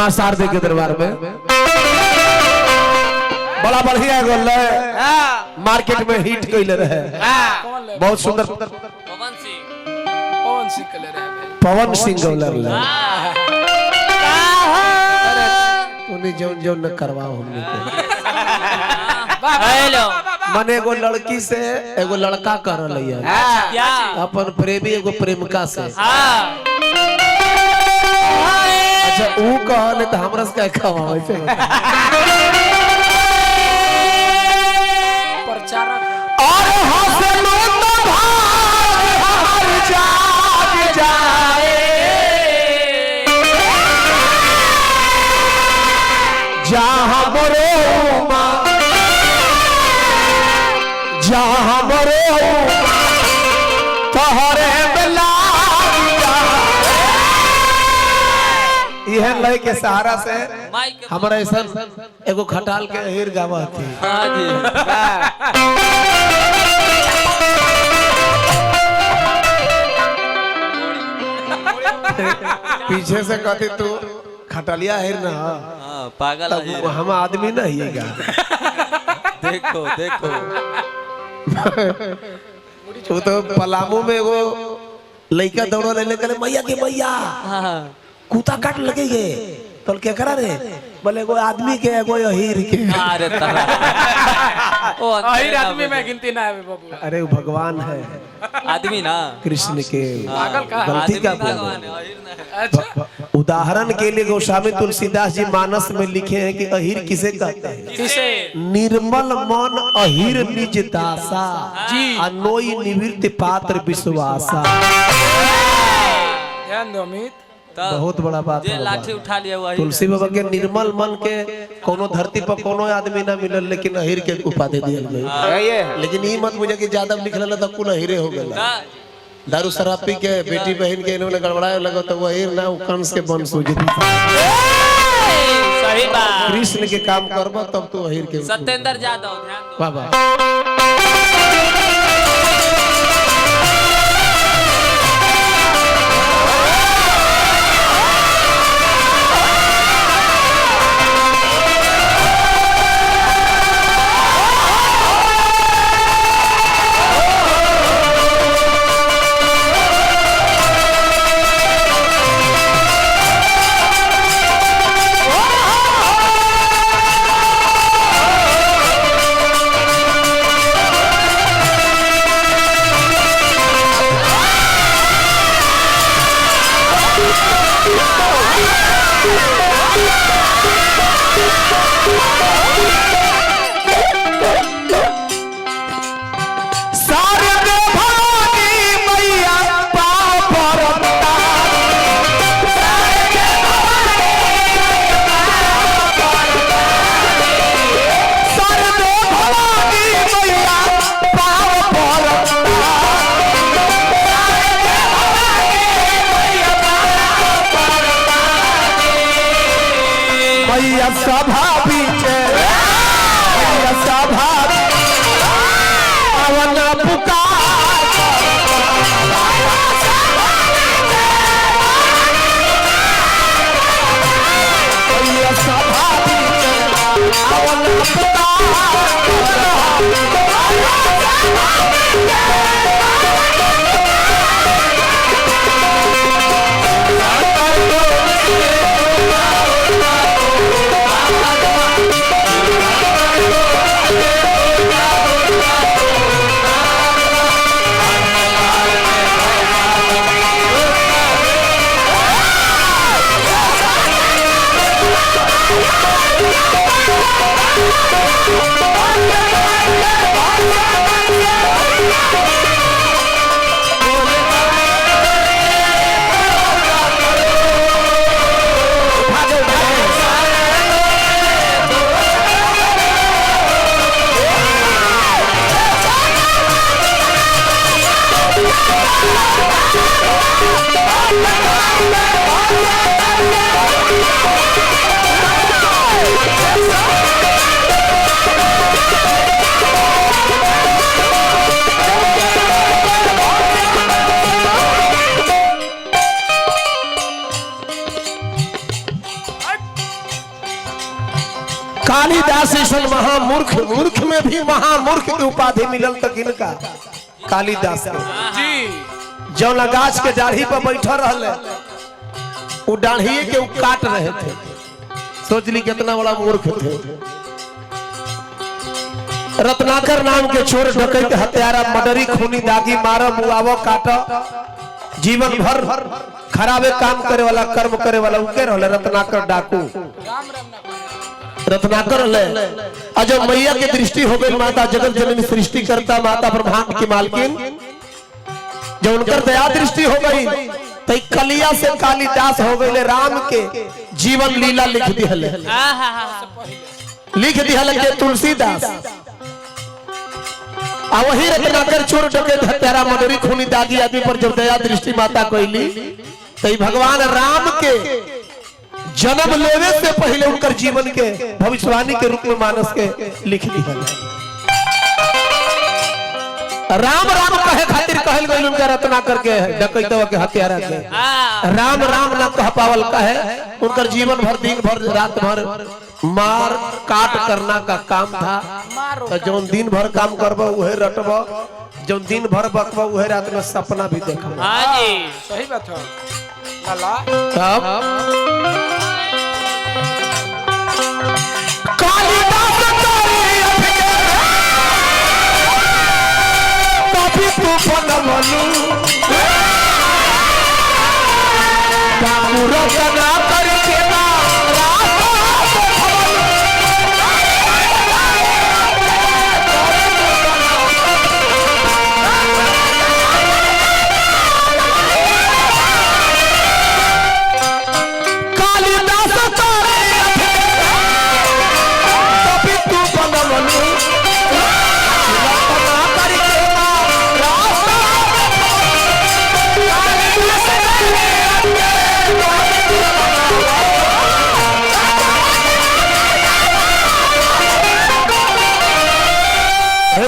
शारदे के दरबार में बड़ा बढ़िया गोल मार्केट में हिट कैले रहे। बहुत सुंदर पवन सिंह गौलर उन्हें जो न करवाओ हमने मने एगो लड़की से एगो लड़का कर लिया अपन प्रेमी एगो प्रेमिका से। अच्छा वो कहले तो हमरा से क्या खवावे से प्रचारक और हंसलो तो भाग जाग जाए जहां मरो जहां मरो तोहरे यह लय के सहारा से हमारा ऐसा एगो खटाल के हिर गावा थी। पीछे से कहती तू खटलिया हिर ना पागल हम आदमी नहीं है। देखो देखो वो तो पलामू में वो लड़का दौड़ा लेने के लिए मैया के मैया कुत्ता काट लगे गए तो क्या करा रे बोले एगो आदमी के एगो अहीर के। अरे अहीर आदमी में गिनती ना है बाबू। अरे वो भगवान है आदमी ना कृष्ण के पागल का गलती क्या भगवान है अहीर ना। उदाहरण के लिए गोस्वामी तुलसीदास जी मानस में लिखे हैं कि अहीर किसे कहते हैं? किसे? निर्मल मन अहीर निज दासा अनोई निवृत्ति पात्र विश्वासा। ध्यान दो अमित बहुत बड़ा बात है। लाठी उठा लिया हुआ तुलसी बाबा के निर्मल मन के कोनो धरती पर कोनो आदमी ना मिलल लेकिन अहीर के उपाधि दियल गई। लेकिन ये मत मुझे कि ज्यादा लिख लेला तो कुल अहीरे हो गया। दारू शराब पी के बेटी बहन के इन्होंने गड़बड़ाए लगा तो वो अहीर ना कंस के वंश हो जाती। सही बात। कृष्ण के काम करबो तब तो अहीर के। सत्येंद्र यादव ध्यान दो बाबा सभा पीछे सभा पवन पुकार सभा पीछे पवन पुकार कालिदास ऐसन महामूर्ख, मूर्ख में भी महामूर्ख की उपाधि मिलल तक इनका कालिदास जी जौना गाछ के डाढ़ी पर बैठा रहले वो डाढ़ी के वो काट रहे थे। सोच ली कितना बड़ा मूर्ख थे। रत्नाकर नाम के चोर डकैत हत्यारा मर्डरी खूनी दागी मारा मुआवो काटा जीवन भर खराबे काम करे वाला कर्म करे वाला उनके रहले रत्नाकर डाकू। राम राम ना रत्नाकर ले अजब मैया की दृष्टि हो गई माता जगत जननी सृष्टि करता माता ब्रह्मांड की मालकिन जब उनकर दया दृष्टि हो गई तो कलिया से कालिदास हो गए राम के जीवन लीला लिख दिहले के तुलसीदास आ वही रत्नाकर चोर डकैत हत्यारा मर्डरी खूनी दागी आदमी पर जब दया दृष्टि माता कोइली तो भगवान राम के जन्म लेवे से पहले उनकर जीवन के भविष्यवाणी के रूप में मानस के लिख दिया। राम राम कहे खातिर कहल गई उनका रत्नाकर के डकैतवा के हत्यारा के राम राम ना कह पावल कहे उनकर जीवन भर दिन भर रात भर मार काट करना का काम था। तो जो दिन भर काम करबो उहे रटबो जो दिन भर बकबो उहे रात में सपना भी देखबो। हाँ जी सही बात है लाला। तब कालिदास कभी तू बनवलू कामुरो कना करके ना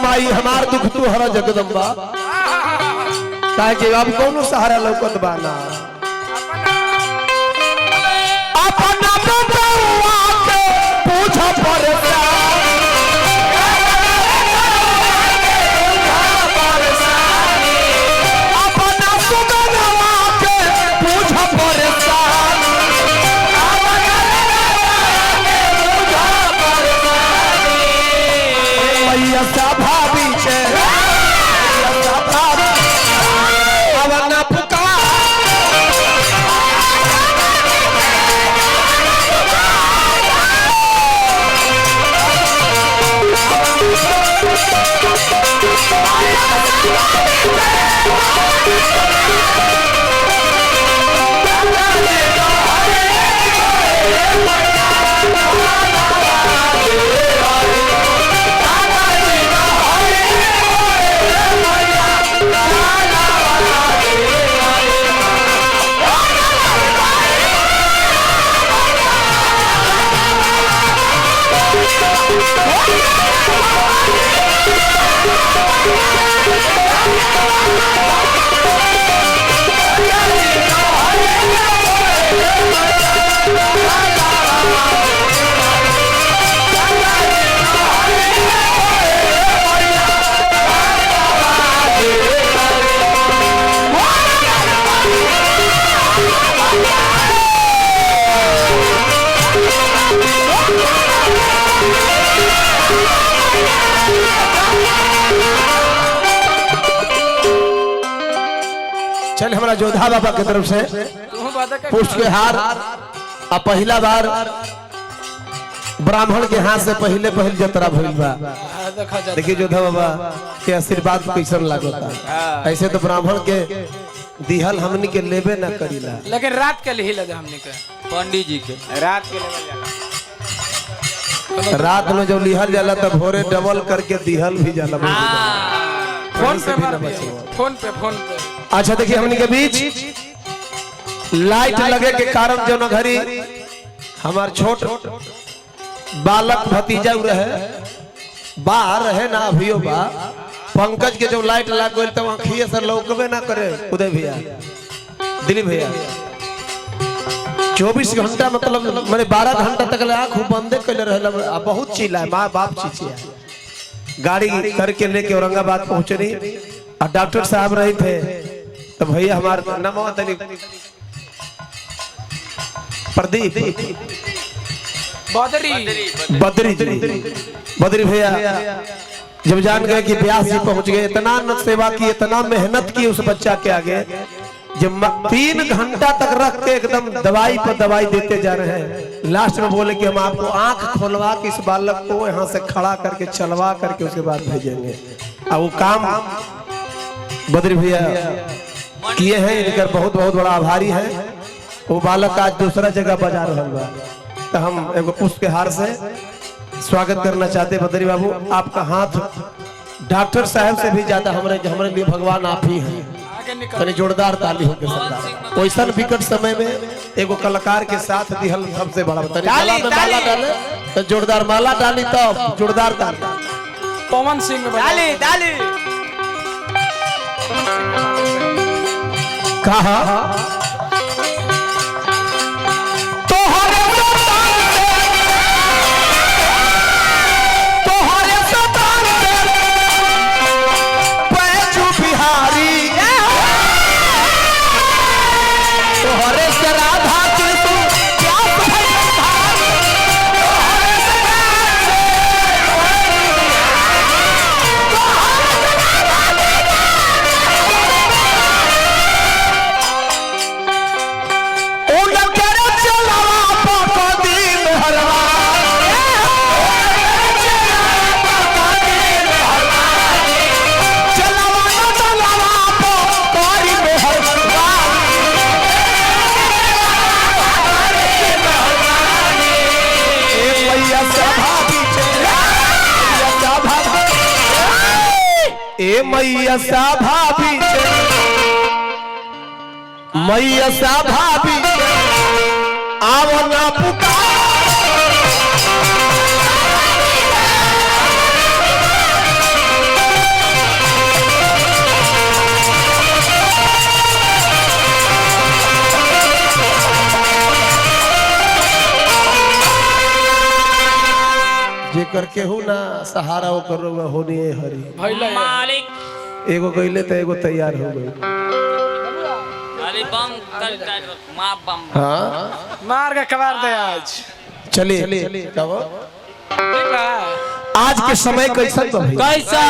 माई हमार दुख तू हरा जगदम्बा काहे कि अब कौनो सहारा लौकत बाना अपना बबुआ के पूछ परसा अपना सुगनवा के पूछ परसा मैया सभा चल हमारा जोधा बाबा की तरफ से पुष्प के हार आ पहला बार ब्राह्मण के हाथ से पहले पहल जतरा भइल बा। देखिए जोधा बाबा के आशीर्वाद कैसन लागता। ऐसे तो ब्राह्मण के दिहल हमनी के लेबे ना करीला लेकिन रात के लिए लगे हमनी के पंडित जी के रात के लेवल जाला रात में जब लिहल जाला तब भोरे डबल करके दिहल भी जाला। फोन पे मार फोन पे अच्छा देखिए हमनी के बीच लाइट लगे के कारण जो न घरी हमार छोट बालक भतीजा रहे बाहर रहे ना अभियो बा पंकज के जब लाइट लग गई तो आँखिए से लौकबे ना करे उदय भैया दिलीप भैया 24 घंटा मतलब मैंने 12 घंटा तक आँख बंदे कैले रहे। बहुत चिल्ला माँ बाप चीचिया गाड़ी करके लेके औरंगाबाद पहुंचे नहीं और डॉक्टर साहब रहे थे तो भैया हमारे नमो तनी प्रदीप बदरी भैया जब जान गए कि व्यास जी पहुंच गए, इतना सेवा की, इतना मेहनत की उस बच्चा के आगे, जब 3 घंटा तक रख के एकदम दवाई पर दवाई देते जा रहे हैं। लास्ट में बोले कि हम आपको आंख खोलवा के इस बालक को यहाँ से खड़ा करके चलवा करके उसके बाद भेजेंगे। अब वो काम बद्री भैया किए हैं, इनका बहुत बहुत बड़ा आभारी है। वो बालक आज दूसरा जगह बजा रहा है, तो हम एगो पुष्प के हार से स्वागत करना चाहते हैं। बद्री बाबू आपका हाथ डॉक्टर साहब से भी ज्यादा हमारे लिए भगवान आप ही हैं। कहीं जोरदार ताली हो सरकार। वैसा विकट समय में एगो कलाकार के साथ दिहल सबसे बड़ा माला डाले तो जोरदार माला डाली तो जोरदार ताली। पवन सिंह डाली डाली कहा मैया सा भाभी मैया सा भाभी आवना पुकार जे करके हो ना सहारा हो करो होनी है हरी मालिक एगो गईले तो एगो तैयार हो गई। हाँ मार का कबार दे आज। चलिए आज के समय कैसा कैसा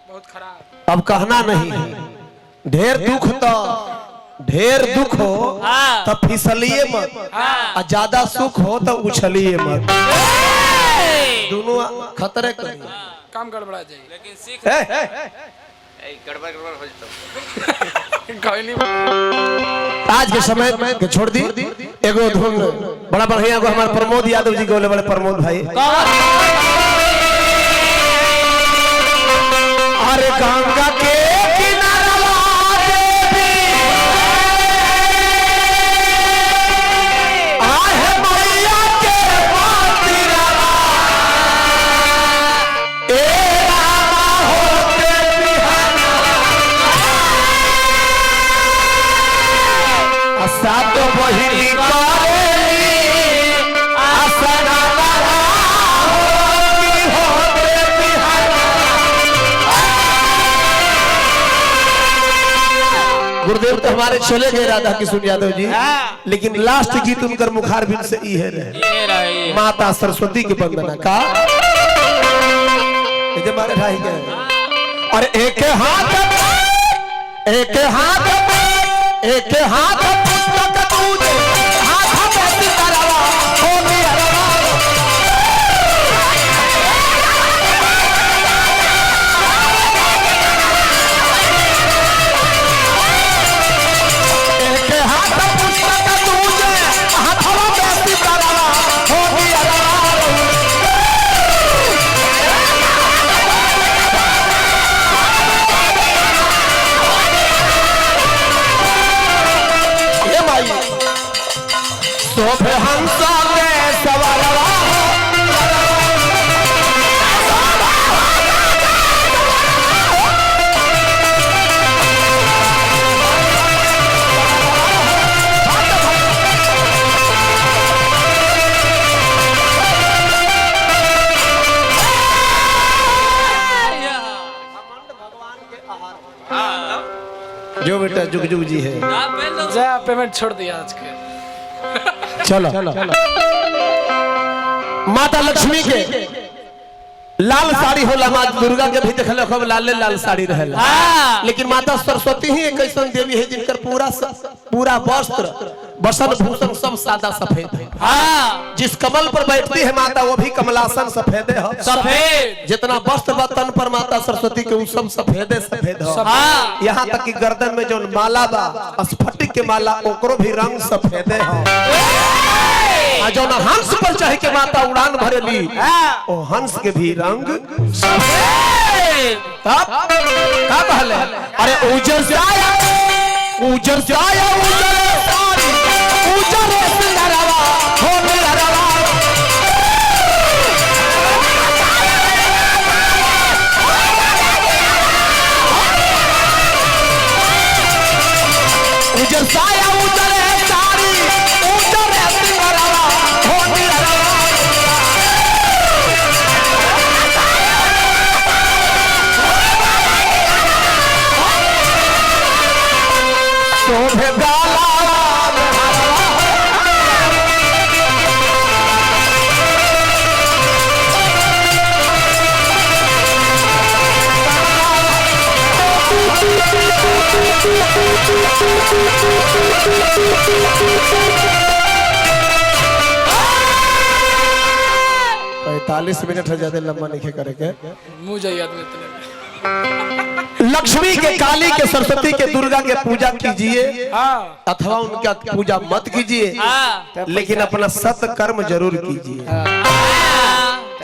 बहुत खराब। अब कहना नहीं है। ढेर दुख हो तो फिसलिए मत, और ज्यादा सुख हो तो उछलिए मत। दोनों खतरे काम गड़बड़ा जाए, लेकिन सीख गड़बड़ हो जाता। आज के समय में छोड़ दी एगो धुन बड़ा बढ़िया को हमारे प्रमोद यादव जी बोले बड़े प्रमोद भाई। अरे गंगा के गुरुदेव तो हमारे चले गए राधा किशोर यादव जी, लेकिन लास्ट गीत उनकर मुखार बिन से ई है रहे माता सरस्वती के वंदना का। मारे भाई के और एक हाथ पुस्तक दूजे हाथ में सितारा हो गया। का जुग जुग जी है। जा पेमेंट छोड़ दिया आज के। चलो माता लक्ष्मी के लाल साड़ी होला, माँ दुर्गा के भी देखल खूब लाल लाल साड़ी रहेला। लेकिन माता सरस्वती ही एक ऐसा देवी है जिनकर पूरा वस्त्र बसन भूषण सब सादा सफेद है। जिस कमल पर बैठती है माता वो भी कमलासन सफेद है, सफेद। जितना वस्त्र बतन पर माता सरस्वती के वो सब सफेद सफेद है। यहाँ तक कि गर्दन में जो माला बा स्फटिक के माला ओकरो भी रंग सफेद है। जो ना हंस पर चढ़ के माता उड़ान भरेली ओ हंस के भी रंग सफेद। तब का कहले अरे उजर जाया उजर जाया उजर सारी उजर सिंगारवा हो मेरा रवा उजर साया उजर सारी उजर सिंगारवा हो मेरा रवा शोभे गाला 45 मिनट है, ज्यादा लंबा नहीं करे के। मुंह जाइए आदमी इतने। लक्ष्मी के, काली के, सरस्वती के, दुर्गा के पूजा कीजिए अथवा उनका पूजा मत कीजिए, लेकिन अपना सत कर्म जरूर कीजिए।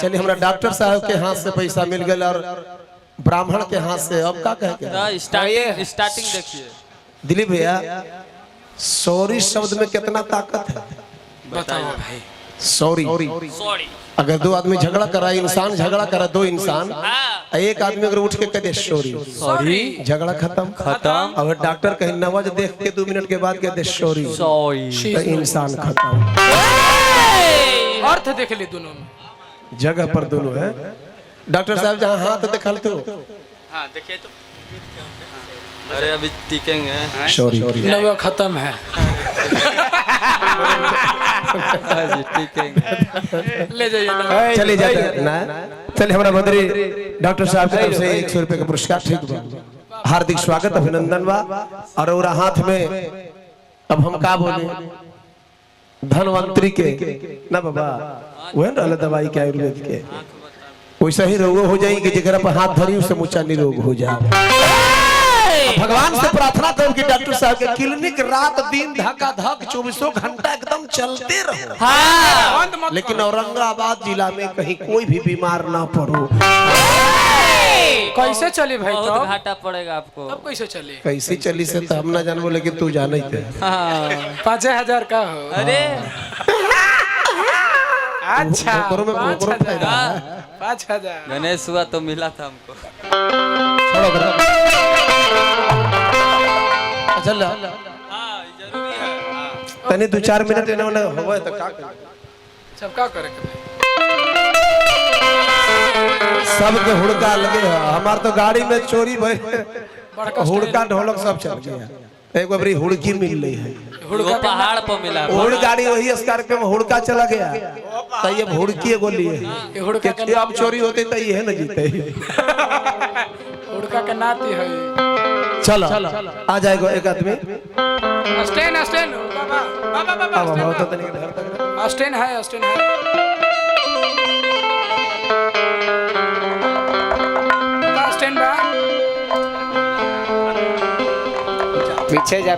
चलिए हमरा डॉक्टर साहब के हाथ से पैसा मिल गया और ब्राह्मण के हाथ से अब का कहे के स्टार्टिंग देखिए दिलीप भैया, सॉरी शब्द में कितना ताकत है बताओ भाई। सॉरी अगर दो आदमी झगड़ा करा, इंसान झगड़ा करा, दो इंसान, एक आदमी अगर उठ के कह दे सॉरी, झगड़ा खत्म। अगर डॉक्टर कहीं नवाज देख के 2 मिनट के बाद कह दे सॉरी, तो इंसान खत्म। अर्थ देख ली दोनों में, जगह पर दोनों है। डॉक्टर साहब जहाँ हाथ देखल तो देखिए तो अरे अभी टिकेंगे सॉरी नवा खत्म है। ले जाइए चले जाते ना। चलिए हमारा बद्री डॉक्टर साहब की तरफ से 100 रुपए का पुरस्कार, ठीक बा, हार्दिक स्वागत अभिनंदन बा। और हाथ में अब हम का बोले धनवंतरी के ना बाबा, वह ना दवाई के आयुर्वेद के, वैसा ही रोग हो जाएगी जगह पर हाथ धरी उससे मुचा निरोग हो जाए। भगवान से प्रार्थना करो कि डॉक्टर साहब के क्लिनिक रात दिन धक्का धक 24 घंटा एकदम चलते रहो, लेकिन औरंगाबाद जिला में कहीं कोई भी बीमार ना पड़ो। कैसे चली भाई? बहुत घाटा पड़ेगा आपको। अब कैसे चली? कैसे चली से तो हम ना जानबो, लेकिन तू जाने थे 5000 का हो। अरे अच्छा, 5000 गणेश हुआ तो मिला था हमको। चल तनी 2-4 मिनट इन्होंने होवे तो का करे, सब का करे सबके हुड़का लगे है। हमार तो गाड़ी में चोरी भई, हुड़का ढोलक सब चल गया। एक बार हुड़की मिल रही है, हुड़का पहाड़ पर मिला। हुड़ गाड़ी वही स्कॉर्पियो में हुड़का चला गया, तो ये हुड़की एगो लिए ये हुड़का के अब चोरी होते तो ये है ना जीते। हुड़का के नाती है। चलो आ जाएगा एक आदमी। स्टैंड बाबा स्टैंड है। स्टैंड बा पीछे जा।